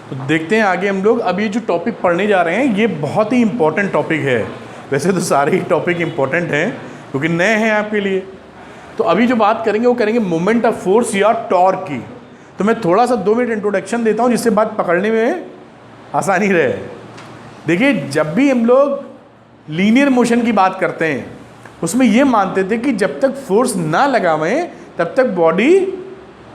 तो देखते हैं आगे हम लोग। अब ये जो टॉपिक पढ़ने जा रहे हैं ये बहुत ही इंपॉर्टेंट टॉपिक है। वैसे तो सारे ही टॉपिक इंपॉर्टेंट हैं क्योंकि नए हैं आपके लिए। तो अभी जो बात करेंगे वो करेंगे मोमेंट ऑफ फोर्स या टॉर्क की। तो मैं थोड़ा सा 2 मिनट इंट्रोडक्शन देता हूँ जिससे बात पकड़ने में आसानी रहे। देखिए, जब भी हम लोग लीनियर मोशन की बात करते हैं उसमें ये मानते थे कि जब तक फोर्स ना लगावें तब तक बॉडी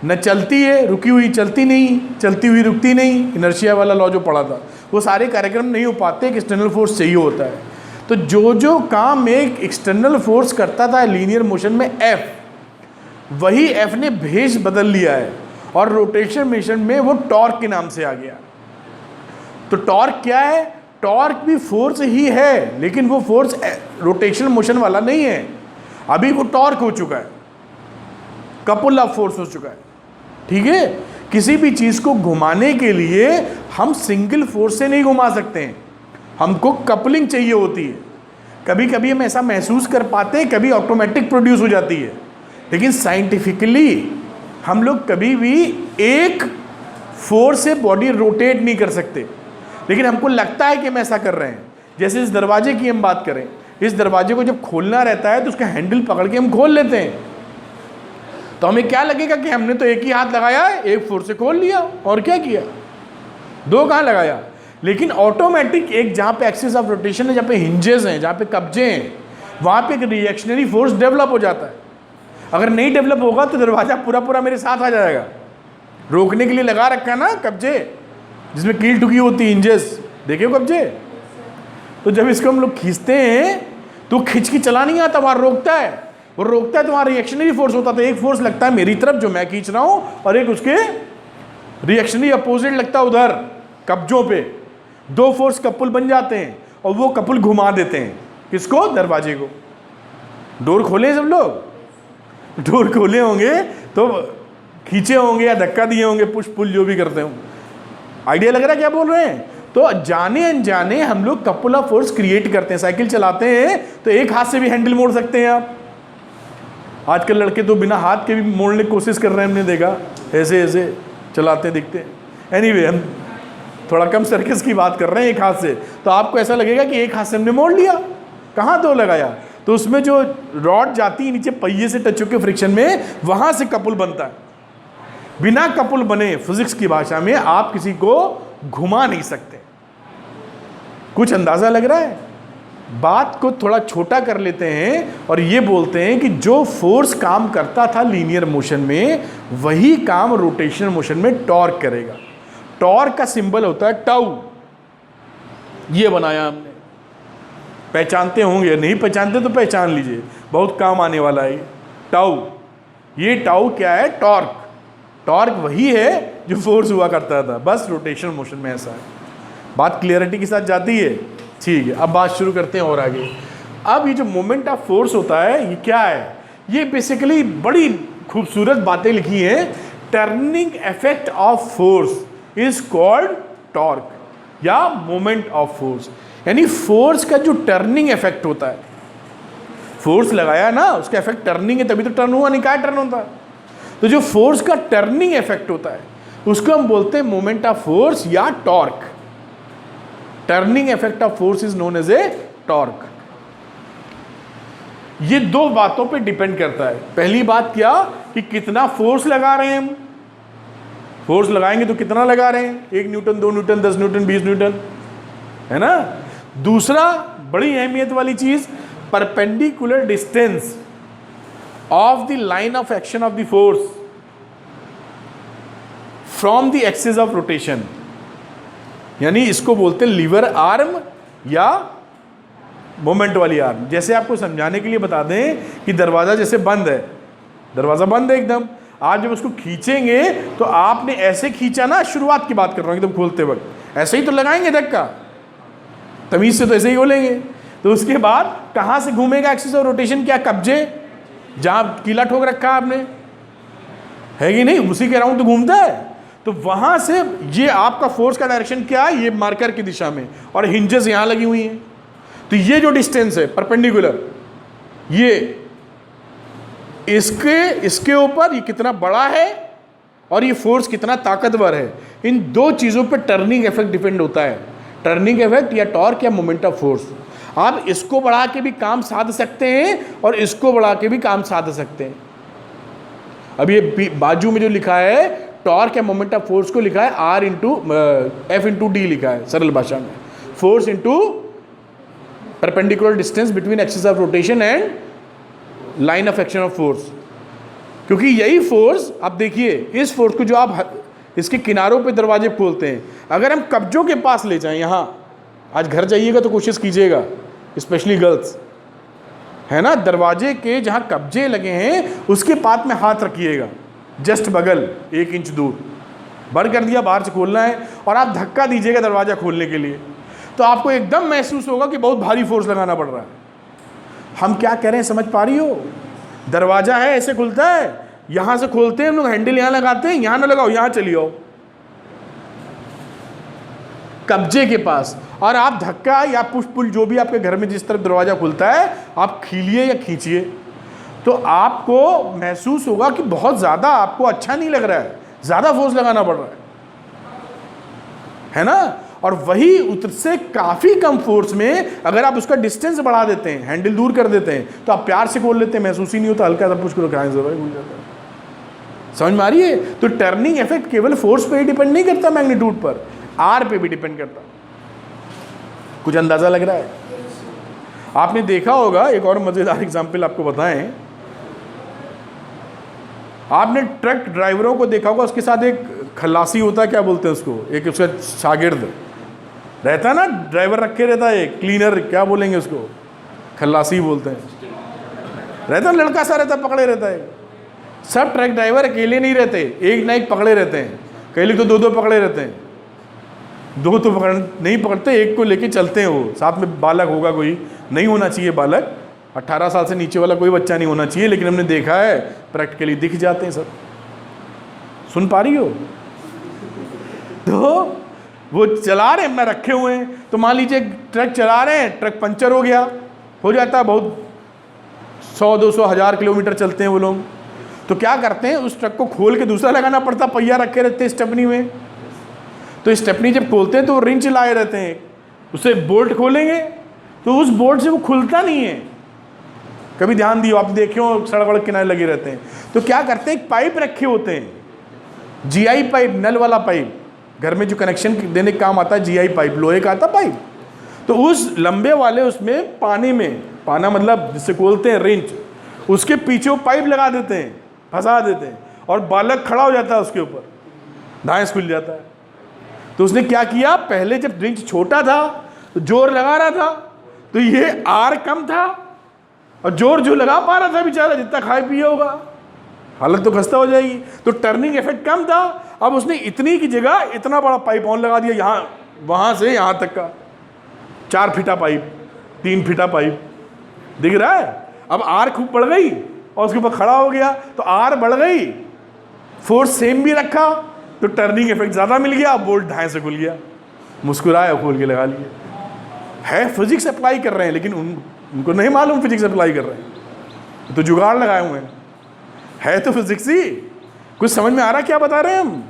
न चलती है, रुकी हुई चलती नहीं, चलती हुई रुकती नहीं। इनर्शिया वाला लॉ जो पढ़ा था वो सारे कार्यक्रम नहीं हो पाते, एक एक्सटर्नल फोर्स चाहिए होता है। तो जो जो काम एक एक्सटर्नल फोर्स करता था लीनियर मोशन में एफ, वही एफ ने भेष बदल लिया है और रोटेशन मोशन में वो टॉर्क के नाम से आ गया। तो टॉर्क क्या है? टॉर्क भी फोर्स ही है लेकिन वो फोर्स रोटेशन मोशन वाला नहीं है। अभी वो टॉर्क हो चुका है, कपल ऑफ फोर्स हो चुका है। ठीक है, किसी भी चीज को घुमाने के लिए हम सिंगल फोर्स से नहीं घुमा सकते हैं, हमको कपलिंग चाहिए होती है। कभी कभी हम ऐसा महसूस कर पाते हैं, कभी ऑटोमेटिक प्रोड्यूस हो जाती है, लेकिन साइंटिफिकली हम लोग कभी भी एक फोर्स से बॉडी रोटेट नहीं कर सकते। लेकिन हमको लगता है कि हम ऐसा कर रहे हैं। जैसे इस दरवाजे की हम बात करें, इस दरवाजे को जब खोलना रहता है तो उसका हैंडल पकड़ के हम खोल लेते हैं, तो हमें क्या लगेगा कि हमने तो एक ही हाथ लगाया है, एक फोर्स से खोल लिया और क्या किया, 2 कहाँ लगाया। लेकिन ऑटोमेटिक एक जहाँ पे एक्सिस ऑफ रोटेशन है, जहाँ पे हिंजेस हैं, जहाँ पे कब्जे हैं, वहाँ पे एक रिएक्शनरी फोर्स डेवलप हो जाता है। अगर नहीं डेवलप होगा तो दरवाजा पूरा पूरा मेरे साथ आ जाएगा। रोकने के लिए लगा रखा ना कब्जे, जिसमें कील ठुकी होती है, हिंजेस देखे हो कब्जे। तो जब इसको हम लोग खींचते हैं तो खींच के चला नहीं आता, वहाँ रोकता है। वो रोकता है तो वहाँ रिएक्शनरी फोर्स होता है। एक फोर्स लगता है मेरी तरफ जो मैं खींच रहा हूँ और एक उसके रिएक्शनरी अपोजिट लगता है उधर कब्जों पे। 2 फोर्स कपल बन जाते हैं और वो कपल घुमा देते हैं किसको? दरवाजे को। डोर खोले सब लोग, डोर खोले होंगे तो खींचे होंगे या धक्का दिए होंगे, पुश पुल जो भी करते हो। आइडिया लग रहा है क्या बोल रहे हैं? तो जाने अनजाने हम लोग कपल ऑफ फोर्स क्रिएट करते हैं। साइकिल चलाते हैं तो एक हाथ से भी हैंडल मोड़ सकते हैं आप। आजकल लड़के तो बिना हाथ के भी मोड़ने की कोशिश कर रहे हैं, हमने देखा, ऐसे ऐसे चलाते दिखते हैं। एनीवे, हम थोड़ा कम सर्कस की बात कर रहे हैं एक हाथ से, तो आपको ऐसा लगेगा कि एक हाथ से हमने मोड़ लिया। कहाँ तो लगाया? तो उसमें जो रॉड जाती है नीचे पहिए से टच होकर फ्रिक्शन में, वहाँ से कपल बनता है। बिना कपल बने फिजिक्स की भाषा में आप किसी को घुमा नहीं सकते। कुछ अंदाजा लग रहा है? बात को थोड़ा छोटा कर लेते हैं और ये बोलते हैं कि जो फोर्स काम करता था लीनियर मोशन में वही काम रोटेशनल मोशन में टॉर्क करेगा। टॉर्क का सिंबल होता है टाउ। ये बनाया हमने, पहचानते होंगे, नहीं पहचानते तो पहचान लीजिए, बहुत काम आने वाला है टाउ। ये टाउ क्या है? टॉर्क। टॉर्क वही है जो फोर्स हुआ करता था, बस रोटेशनल मोशन में ऐसा है। बात क्लियरिटी के साथ जाती है? ठीक है, अब बात शुरू करते हैं और आगे। अब ये जो मोमेंट ऑफ फोर्स होता है ये क्या है? ये बेसिकली बड़ी खूबसूरत बातें लिखी हैं। Turning effect of force is called torque या मोमेंट ऑफ फोर्स। यानी फोर्स का जो टर्निंग इफेक्ट होता है, फोर्स लगाया ना, उसका इफेक्ट टर्निंग है, तभी तो टर्न हुआ, नहीं क्या टर्न होता है। तो जो फोर्स का टर्निंग इफेक्ट होता है उसको हम बोलते हैं मोमेंट ऑफ फोर्स या torque. Turning effect of force is known as a torque. ये 2 बातों पे डिपेंड करता है। पहली बात क्या कि कितना फोर्स लगा रहे हैं हम। फोर्स लगाएंगे तो कितना लगा रहे हैं? 1 न्यूटन, 2 न्यूटन, 10 न्यूटन, 20 न्यूटन, है ना। दूसरा बड़ी अहमियत वाली चीज, perpendicular distance of the line of action of the force from the axis of rotation. यानी इसको बोलते हैं लीवर आर्म या मोमेंट वाली आर्म। जैसे आपको समझाने के लिए बता दें कि दरवाजा जैसे बंद है, दरवाजा बंद है एकदम, आप जब उसको खींचेंगे तो आपने ऐसे खींचा ना, शुरुआत की बात कर रहा हूं एकदम खोलते वक्त, ऐसे ही तो लगाएंगे धक्का, तमीज से तो ऐसे ही खोलेंगे। तो उसके बाद कहां से घूमेगा एक्सिस ऑफ रोटेशन? क्या कब्जे जहां कीला ठोक रखा आपने, है कि नहीं, उसी के अराउंड तो घूमता है। तो वहां से ये आपका फोर्स का डायरेक्शन क्या है? ये मार्कर की दिशा में, और हिंजेस यहां लगी हुई हैं। तो ये जो डिस्टेंस है परपेंडिकुलर, ये इसके ऊपर ये कितना बड़ा है और ये फोर्स कितना ताकतवर है, इन दो चीज़ों पे टर्निंग इफेक्ट डिपेंड होता है, टर्निंग इफेक्ट या टॉर्क या मोमेंट ऑफ फोर्स। आप इसको बढ़ा के भी काम साध सकते हैं और इसको बढ़ा के भी काम साध सकते हैं। अब ये बाजू में जो लिखा है टॉर्क या मोमेंट ऑफ फोर्स को लिखा है R into F into D लिखा है सरल भाषा में, force into perpendicular distance between axis of rotation and line of action of force. क्योंकि यही फोर्स, आप देखिए इस फोर्स को जो आप इसके किनारों पे दरवाजे खोलते हैं, अगर हम कब्जों के पास ले जाएं, यहाँ आज घर जाइएगा तो कोशिश कीजिएगा, स्पेशली गर्ल्स, है ना, दरवाजे के जहाँ कब्जे लगे हैं उसके पास में हाथ रखिएगा, जस्ट बगल 1 इंच दूर, बंद कर दिया, बाहर से खोलना है और आप धक्का दीजिएगा दरवाज़ा खोलने के लिए, तो आपको एकदम महसूस होगा कि बहुत भारी फोर्स लगाना पड़ रहा है। हम क्या कह रहे हैं, समझ पा रही हो? दरवाज़ा है, ऐसे खुलता है, यहाँ से खोलते हैं हम लोग, हैंडल यहाँ लगाते हैं, यहाँ ना लगाओ, यहाँ चली आओ कब्जे के पास, और आप धक्का या पुश पुल जो भी आपके घर में जिस तरफ दरवाज़ा खुलता है आप खीलिए या खींचिए, तो आपको महसूस होगा कि बहुत ज़्यादा आपको अच्छा नहीं लग रहा है, ज़्यादा फोर्स लगाना पड़ रहा है ना। और वही उससे काफ़ी कम फोर्स में अगर आप उसका डिस्टेंस बढ़ा देते हैं, हैंडल दूर कर देते हैं, तो आप प्यार से खोल लेते हैं, महसूस ही नहीं होता, हल्का सा पुश करो क्या जरूर भूल जाता है। समझ में आ रही है? तो टर्निंग इफेक्ट केवल फोर्स पे ही डिपेंड नहीं करता, मैग्नीट्यूड पर, आर पे भी डिपेंड करता। कुछ अंदाजा लग रहा है? आपने देखा होगा, एक और मजेदार एग्जांपल आपको बताएं, आपने ट्रक ड्राइवरों को देखा होगा, उसके साथ एक खलासी होता है, क्या बोलते हैं उसको, एक उसका शागिर्द रहता है ना, ड्राइवर रखे रहता है, क्लीनर, क्या बोलेंगे उसको, खलासी बोलते हैं, रहता है, लड़का सा रहता है, पकड़े रहता है। सब ट्रक ड्राइवर अकेले नहीं रहते, एक ना एक पकड़े रहते हैं, कई लोग तो 2-2 पकड़े रहते हैं, 2 तो नहीं पकड़ते, एक को लेके चलते हैं, वो साथ में बालक होगा, कोई नहीं होना चाहिए बालक, 18 साल से नीचे वाला कोई बच्चा नहीं होना चाहिए, लेकिन हमने देखा है प्रैक्टिकली दिख जाते हैं सब। सुन पा रही हो? तो वो चला रहे हैं, अपना रखे हुए हैं, तो मान लीजिए ट्रक चला रहे हैं, ट्रक पंचर हो गया, हो जाता है, बहुत 100-200 1000 किलोमीटर चलते हैं वो लोग, तो क्या करते हैं, उस ट्रक को खोल के दूसरा लगाना पड़ता, पहिया रखे रहते हैं स्टेपनी में, तो स्टेपनी जब खोलते हैं तो रिंच लाए रहते हैं, उससे बोल्ट खोलेंगे तो उस बोल्ट से वो खुलता नहीं है। कभी ध्यान दियो, आप देखियो सड़क वड़क किनारे लगे रहते हैं, तो क्या करते हैं, एक पाइप रखे होते हैं, जीआई पाइप, नल वाला पाइप, घर में जो कनेक्शन देने का काम आता है, जीआई पाइप, लोहे का आता पाइप, तो उस लंबे वाले उसमें पानी में, पाना मतलब जिससे खोलते हैं रिंच, उसके पीछे वो पाइप लगा देते हैं, फंसा देते हैं, और बालक खड़ा हो जाता है उसके ऊपर, धांस खुल जाता है। तो उसने क्या किया, पहले जब रिंच छोटा था तो जोर लगा रहा था, तो ये आर कम था और जोर जो लगा पा रहा था बेचारा, जितना खाए पिए होगा, हालत तो खस्ता हो जाएगी, तो टर्निंग इफेक्ट कम था। अब उसने इतनी की जगह इतना बड़ा पाइप ऑन लगा दिया, यहाँ वहाँ से यहाँ तक का 4 फीटा पाइप, 3 फीटा पाइप, दिख रहा है? अब आर खूब बढ़ गई और उसके ऊपर खड़ा हो गया, तो आर बढ़ गई, फोर्स सेम भी रखा, तो टर्निंग इफेक्ट ज़्यादा मिल गया, बोल्ट ढाई से खुल गया, मुस्कुराया, खोल के लगा लिया। है फिजिक्स अप्लाई कर रहे हैं, लेकिन उनको नहीं मालूम फिजिक्स अप्लाई कर रहे हैं, तो जुगाड़ लगाए हुए हैं, है तो फिजिक्स ही, कुछ समझ में आ रहा क्या बता रहे हैं हम।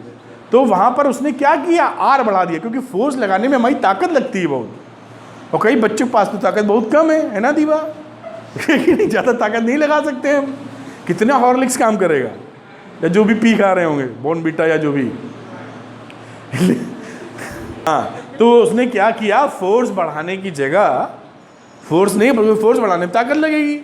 तो वहाँ पर उसने क्या किया, आर बढ़ा दिया, क्योंकि फोर्स लगाने में हमारी ताकत लगती है बहुत, और कई बच्चों के पास तो ताकत बहुत कम है ना दीवा, लेकिन ज़्यादा ताकत नहीं लगा सकते हम। कितना हॉर्लिक्स काम करेगा, या जो भी पी खा रहे होंगे, बॉर्नवीटा या जो भी हाँ, तो उसने क्या किया, फोर्स बढ़ाने की जगह, फोर्स नहीं, फोर्स बढ़ाने में ताकत लगेगी,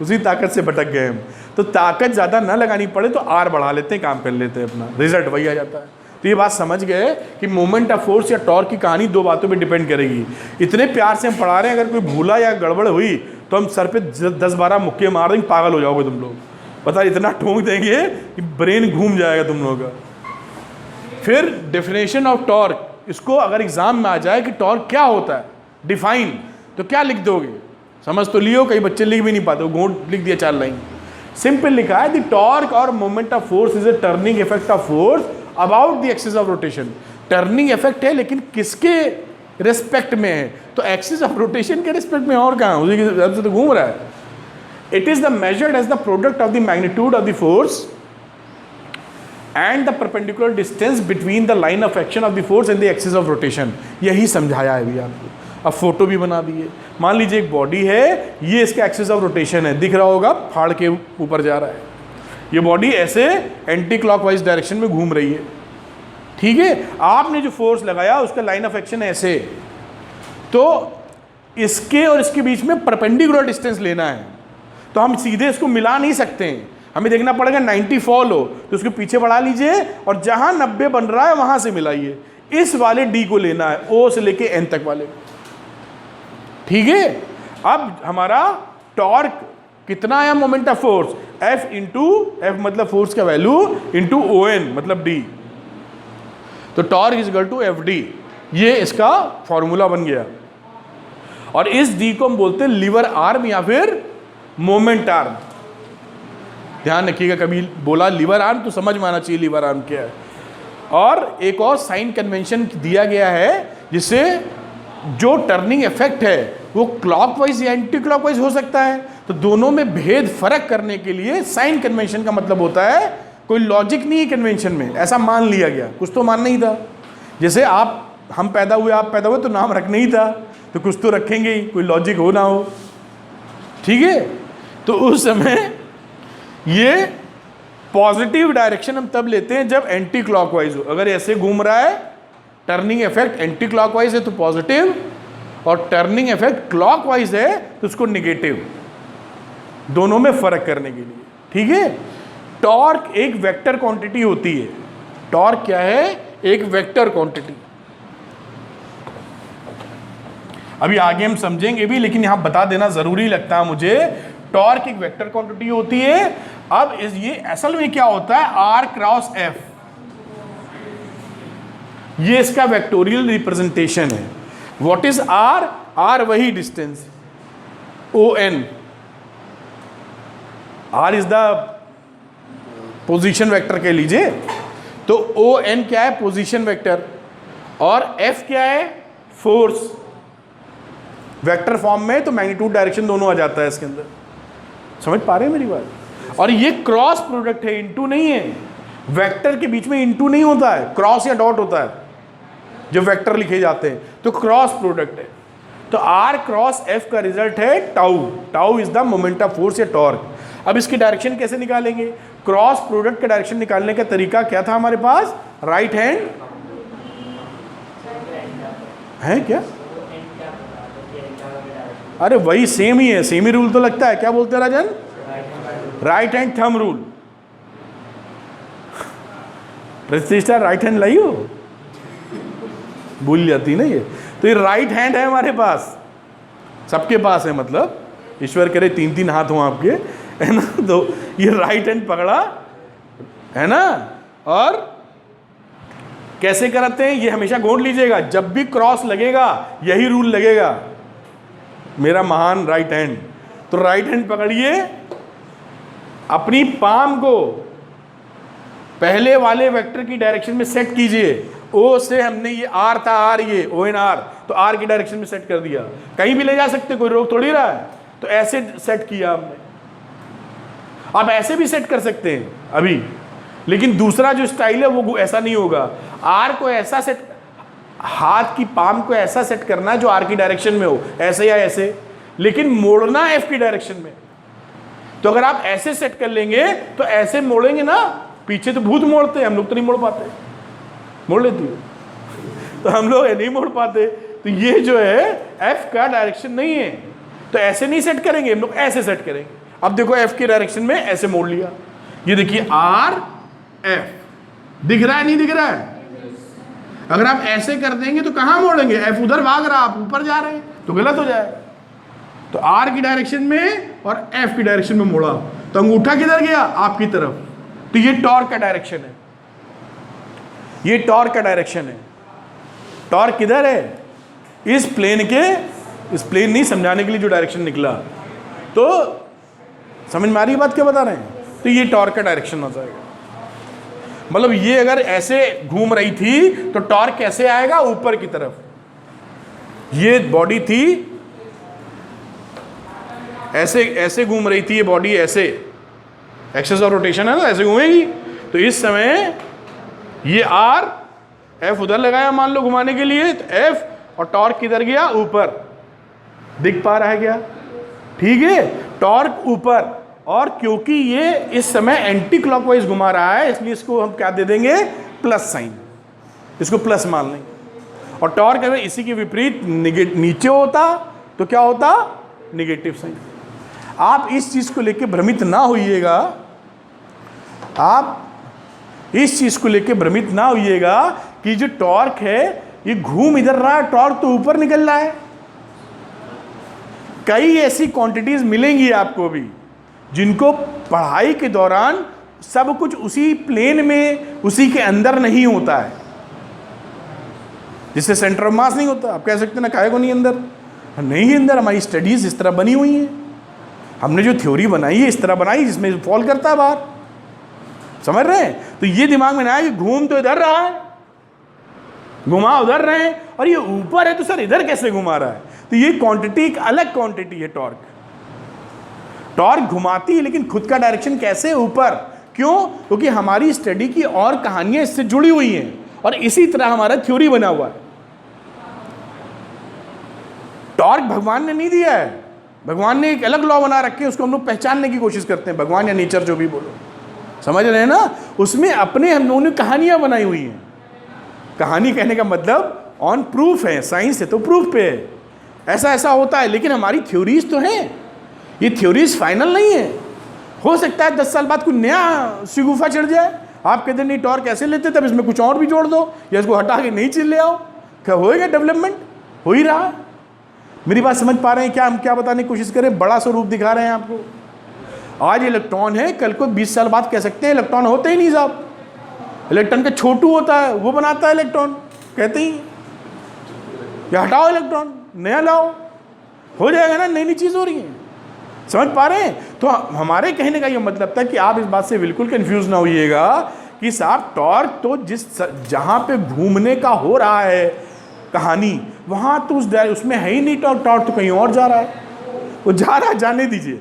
उसी ताकत से भटक गए हम। तो ताकत ज़्यादा ना लगानी पड़े तो आर बढ़ा लेते हैं, काम कर लेते हैं, अपना रिजल्ट वही आ जाता है। तो ये बात समझ गए कि मोमेंट ऑफ फोर्स या टॉर्क की कहानी 2 बातों पे डिपेंड करेगी। इतने प्यार से हम पढ़ा रहे हैं, अगर कोई भूला या गड़बड़ हुई तो हम सर पे 10-12 मुक्के मार देंगे, पागल हो जाओगे तुम लोग, पता इतना ठोंक देंगे कि ब्रेन घूम जाएगा तुम लोगों का। फिर डेफिनेशन ऑफ टॉर्क, इसको अगर एग्जाम में आ जाए कि टॉर्क क्या होता है, डिफाइन, तो क्या लिख दोगे? समझ तो लियो, कई बच्चे लिख भी नहीं पाते, वो गोंड लिख दिया 4 लाइन। सिंपल लिखा है, द टॉर्क और moment of force is a turning effect of force about the axis of rotation. Turning effect है, लेकिन किसके रिस्पेक्ट में है? तो एक्सिस ऑफ रोटेशन के रिस्पेक्ट में, और कहाँ, उसी के हिसाब से तो घूम रहा है। It is the measured as the product of the magnitude of the force and the perpendicular distance between the line of action of the force and the axis of rotation. यही समझाया है अभी आपको। अब फोटो भी बना दिए। मान लीजिए एक बॉडी है, ये इसका एक्सिस ऑफ रोटेशन है, दिख रहा होगा फाड़ के ऊपर जा रहा है। ये बॉडी ऐसे एंटी क्लॉकवाइज डायरेक्शन में घूम रही है, ठीक है। आपने जो फोर्स लगाया उसका लाइन ऑफ एक्शन ऐसे, तो इसके और इसके बीच में परपेंडिकुलर डिस्टेंस लेना है। तो हम सीधे इसको मिला नहीं सकते हैं, हमें देखना पड़ेगा 90 फॉल हो तो उसको पीछे बढ़ा लीजिए और जहां 90 बन रहा है वहां से मिलाइए। इस वाले डी को लेना है, ओ से लेके एन तक वाले, ठीक है। अब हमारा टॉर्क कितना है, moment of force F into F मतलब फोर्स का वैल्यू इंटू ओ एन मतलब डी। तो torque is equal to F D, ये इसका फॉर्मूला बन गया। और इस डी को हम बोलते हैं लीवर आर्म या फिर मोमेंट आर्म। ध्यान रखिएगा, कभी बोला लीवर आर्म तो समझ में आना चाहिए लीवर आर्म क्या है। और एक और साइन कन्वेंशन दिया गया है जिससे जो टर्निंग इफेक्ट है वो क्लॉकवाइज या एंटी क्लॉकवाइज हो सकता है। तो दोनों में भेद फर्क करने के लिए साइन कन्वेंशन का मतलब होता है कोई लॉजिक नहीं है कन्वेंशन में, ऐसा मान लिया गया, कुछ तो मानना ही था। जैसे हम पैदा हुए, आप पैदा हुए तो नाम रखना ही था, तो कुछ तो रखेंगे ही, कोई लॉजिक हो ना हो, ठीक है। तो उस समय ये पॉजिटिव डायरेक्शन हम तब लेते हैं जब एंटी क्लॉकवाइज हो। अगर ऐसे घूम रहा है, टर्निंग इफेक्ट एंटी क्लॉकवाइज है तो पॉजिटिव, और टर्निंग इफेक्ट क्लॉकवाइज है तो उसको निगेटिव, दोनों में फर्क करने के लिए, ठीक है। टॉर्क एक वेक्टर क्वांटिटी होती है। टॉर्क क्या है, एक वेक्टर क्वांटिटी। अभी आगे हम समझेंगे भी, लेकिन यहां बता देना जरूरी लगता है मुझे। टॉर्क एक वेक्टर क्वांटिटी होती है। अब ये असल में क्या होता है, आर क्रॉस एफ, ये इसका वेक्टोरियल रिप्रेजेंटेशन है। व्हाट इज आर, आर वही distance O N, R is the position vector कह लीजिए। तो ओ एन क्या है, पोजीशन वेक्टर, और एफ क्या है, फोर्स। वेक्टर फॉर्म में तो मैग्नीट्यूड डायरेक्शन दोनों आ जाता है इसके अंदर, समझ पा रहे हैं मेरी बात। और ये क्रॉस प्रोडक्ट है, इनटू नहीं है। वेक्टर के बीच में इनटू नहीं होता है, क्रॉस या डॉट होता है जब वेक्टर लिखे जाते हैं, तो क्रॉस प्रोडक्ट है। तो आर क्रॉस एफ का रिजल्ट है tau. Tau is the moment of force या टॉर्क। अब इसकी डायरेक्शन कैसे निकालेंगे, क्रॉस प्रोडक्ट का डायरेक्शन निकालने का तरीका क्या था हमारे पास, राइट हैंड है क्या, अरे वही सेम ही है, सेम ही रूल तो लगता है। क्या बोलते हैं राजन, राइट हैंड थंब रूल। प्रतिष्ठा राइट हैंड लाई हो, भूल जाती ना ये। तो ये राइट हैंड है हमारे पास, सबके पास है, मतलब ईश्वर करे 3-3 हाथ हो आपके, है ना। तो ये राइट हैंड पकड़ा है ना, और कैसे करते हैं ये हमेशा गोंद लीजिएगा, जब भी क्रॉस लगेगा यही रूल लगेगा, मेरा महान राइट हैंड। तो राइट हैंड पकड़िए, अपनी पाम को पहले वाले वेक्टर की डायरेक्शन में सेट कीजिए। ओ से हमने ये आर था, आर ये ओ एन आर, तो आर की डायरेक्शन में सेट कर दिया, कहीं भी ले जा सकते, कोई रोक थोड़ी रहा है। तो ऐसे सेट किया हमने। आप ऐसे भी सेट कर सकते हैं अभी, लेकिन दूसरा जो स्टाइल है वो ऐसा नहीं होगा। आर को ऐसा सेट, हाथ की पाम को ऐसा सेट करना है जो आर की डायरेक्शन में हो, ऐसे या ऐसे, लेकिन मोड़ना एफ की डायरेक्शन में। तो अगर आप ऐसे सेट कर लेंगे तो ऐसे मोड़ेंगे ना, पीछे तो भूत मोड़ते हैं, हम लोग तो नहीं मोड़ पाते, मोड़ लेती हो तो हम लोग नहीं मोड़ पाते। तो ये जो है एफ का डायरेक्शन नहीं है, तो ऐसे नहीं सेट करेंगे हम लोग, ऐसे सेट करेंगे। अब देखो एफ की डायरेक्शन में ऐसे मोड़ लिया, ये देखिए आर एफ, दिख रहा है नहीं दिख रहा है। अगर आप ऐसे कर देंगे तो कहां मोड़ेंगे, एफ उधर भाग रहा, आप ऊपर जा रहे हैं, तो गलत हो जाएगा। तो आर की डायरेक्शन में और एफ की डायरेक्शन में मोड़ा, तो अंगूठा किधर गया, आपकी तरफ। तो ये टॉर्क का डायरेक्शन है, ये टॉर्क का डायरेक्शन है। टॉर्क किधर है, इस प्लेन के, इस प्लेन नहीं समझाने के लिए जो डायरेक्शन निकला, तो समझ में आ रही बात क्या बता रहे हैं। तो ये टॉर्क का डायरेक्शन हो जाएगा, मतलब ये अगर ऐसे घूम रही थी तो टॉर्क कैसे आएगा, ऊपर की तरफ। ये बॉडी थी ऐसे, ऐसे घूम रही थी ये बॉडी, ऐसे एक्सेस ऑफ रोटेशन है ना, ऐसे घूमेगी, तो इस समय ये R, F उधर लगाया मान लो घुमाने के लिए, तो F और टॉर्क किधर गया? ऊपर। दिख पा रहा है क्या? ठीक है, टॉर्क ऊपर, और क्योंकि ये इस समय एंटी क्लॉकवाइज घुमा रहा है इसलिए इसको हम क्या दे देंगे? प्लस साइन, इसको प्लस मान लेंगे। और टॉर्क अगर इसी के विपरीत नीचे होता तो क्या होता? Negative sign. आप इस चीज को लेकर भ्रमित ना होइएगा, आप इस चीज को लेकर भ्रमित ना होइएगा कि जो टॉर्क है ये घूम इधर रहा है, टॉर्क तो ऊपर निकल रहा है। कई ऐसी क्वांटिटीज मिलेंगी आपको भी जिनको पढ़ाई के दौरान सब कुछ उसी प्लेन में, उसी के अंदर नहीं होता है, जिससे सेंटर ऑफ मास नहीं होता। आप कह सकते हैं ना काहे को नहीं अंदर? नहीं है अंदर, हमारी स्टडीज इस तरह बनी हुई है, हमने जो थ्योरी बनाई है इस तरह बनाई जिसमें फॉल करता है बाहर। समझ रहे हैं? तो ये दिमाग में ना आए कि घूम तो इधर रहा है, घुमा उधर रहे हैं, और ये ऊपर है तो सर इधर कैसे घुमा रहा है? तो ये क्वांटिटी एक अलग क्वांटिटी है। टॉर्क घुमाती है लेकिन खुद का डायरेक्शन कैसे? ऊपर। क्यों? क्योंकि हमारी स्टडी की और कहानियां इससे जुड़ी हुई हैं और इसी तरह हमारा थ्योरी बना हुआ है। टॉर्क भगवान ने नहीं दिया है, भगवान ने एक अलग लॉ बना रखे हैं, उसको हम लोग पहचानने की कोशिश करते हैं। भगवान या नेचर जो भी बोलो, समझ रहे हैं ना? उसमें अपने हम लोगों ने कहानियां बनाई हुई हैं। कहानी कहने का मतलब ऑन प्रूफ है, साइंस है तो प्रूफ पे है, ऐसा ऐसा होता है। लेकिन हमारी थ्योरीज तो हैं, ये थ्योरीज फाइनल नहीं है। हो सकता है 10 साल बाद कोई नया शिगुफा चढ़ जाए, आप कहते नहीं टॉर्क कैसे लेते, तब इसमें कुछ और भी जोड़ दो या इसको हटा के नहीं चल ले आओ। क्या होएगा? डेवलपमेंट हो ही रहा है। मेरी बात समझ पा रहे हैं क्या? हम क्या बताने की कोशिश करें? बड़ा स्वरूप दिखा रहे हैं आपको। आज इलेक्ट्रॉन है, कल को 20 साल बाद कह सकते हैं इलेक्ट्रॉन होते ही नहीं साहब, इलेक्ट्रॉन का छोटू होता है वो बनाता है इलेक्ट्रॉन, कहते ही या हटाओ इलेक्ट्रॉन नया लाओ, हो जाएगा ना, नई नई चीज़ हो रही है। समझ पा रहे हैं? तो हमारे कहने का ये मतलब था कि आप इस बात से बिल्कुल कंफ्यूज ना होइएगा कि साहब टॉर्क तो जहाँ पे घूमने का हो रहा है कहानी, वहाँ तो उसमें है ही नहीं टॉर्क, टॉर्क तो कहीं और जा रहा है। वो जा रहा है, जाने दीजिए,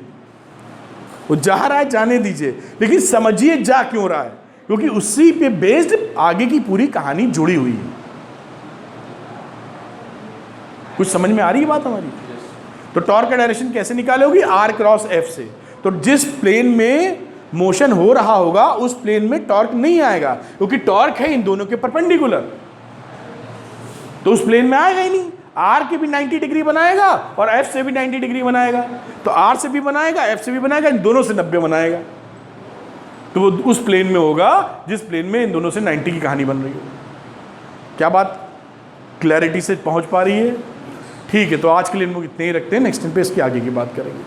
वो जा रहा है, जाने दीजिए, लेकिन समझिए जा क्यों रहा है, क्योंकि उसी पे बेस्ड आगे की पूरी कहानी जुड़ी हुई है। कुछ समझ में आ रही है बात हमारी? तो टॉर्क का डायरेक्शन कैसे निकालोगी? R क्रॉस F से। तो जिस प्लेन में मोशन हो रहा होगा उस प्लेन में टॉर्क नहीं आएगा, क्योंकि टॉर्क है इन दोनों के परपेंडिकुलर, तो उस प्लेन में आएगा ही नहीं। R के भी 90 डिग्री बनाएगा और F से भी 90 डिग्री बनाएगा, तो R से भी बनाएगा, F से भी बनाएगा, इन दोनों से 90 बनाएगा, तो वो उस प्लेन में होगा जिस प्लेन में इन दोनों से 90 की कहानी बन रही हो। क्या बात क्लैरिटी से पहुंच पा रही है? ठीक है, तो आज के लिए हम लोग इतने ही रखते हैं, नेक्स्ट टाइम पे इसकी आगे की बात करेंगे।